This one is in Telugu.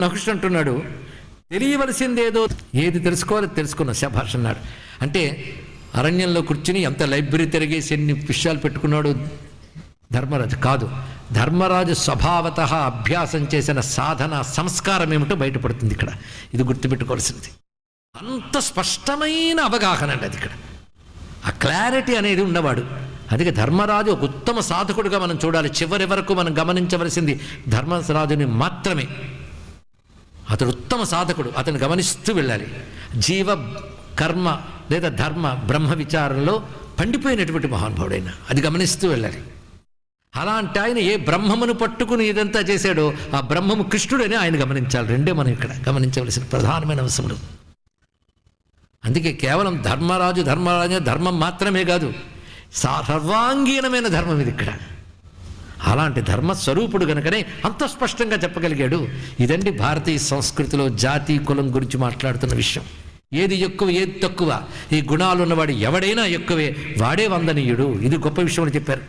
నకుష్ అంటున్నాడు, తెలియవలసిందేదో ఏది తెలుసుకోవాలో తెలుసుకున్న శభాష్ అన్నాడు. అంటే అరణ్యంలో కూర్చుని ఎంత లైబ్రరీ తిరిగేసి ఎన్ని విషయాలు పెట్టుకున్నాడు ధర్మరాజు. కాదు, ధర్మరాజు స్వభావత అభ్యాసం చేసిన సాధన సంస్కారం ఏమిటో బయటపడుతుంది ఇక్కడ. ఇది గుర్తుపెట్టుకోవాల్సింది. అంత స్పష్టమైన అవగాహన అండి అది. ఇక్కడ ఆ క్లారిటీ అనేది ఉన్నవాడు. అందుకే ధర్మరాజు ఒక ఉత్తమ సాధకుడుగా మనం చూడాలి. చివరి వరకు మనం గమనించవలసింది ధర్మరాజుని మాత్రమే. అతడు ఉత్తమ సాధకుడు, అతను గమనిస్తూ వెళ్ళాలి. జీవ కర్మ లేదా ధర్మ బ్రహ్మ విచారంలో పండిపోయినటువంటి మహానుభావుడైన అది గమనిస్తూ వెళ్ళాలి. అలాంటి ఆయన ఏ బ్రహ్మమును పట్టుకుని ఇదంతా చేశాడో ఆ బ్రహ్మము కృష్ణుడని ఆయన గమనించాలి. రెండే మనం ఇక్కడ గమనించవలసిన ప్రధానమైన అంశములు. అందుకే కేవలం ధర్మరాజు ధర్మం మాత్రమే కాదు, సర్వాంగీణమైన ధర్మం ఇది ఇక్కడ. అలాంటి ధర్మస్వరూపుడు కనుకనే అంత స్పష్టంగా చెప్పగలిగాడు. ఇదండి భారతీయ సంస్కృతిలో జాతి కులం గురించి మాట్లాడుతున్న విషయం. ఏది ఎక్కువ ఏది తక్కువ, ఈ గుణాలు ఉన్నవాడు ఎవడైనా ఎక్కువే, వాడే వందనీయుడు. ఇది గొప్ప విషయం అని చెప్పారు.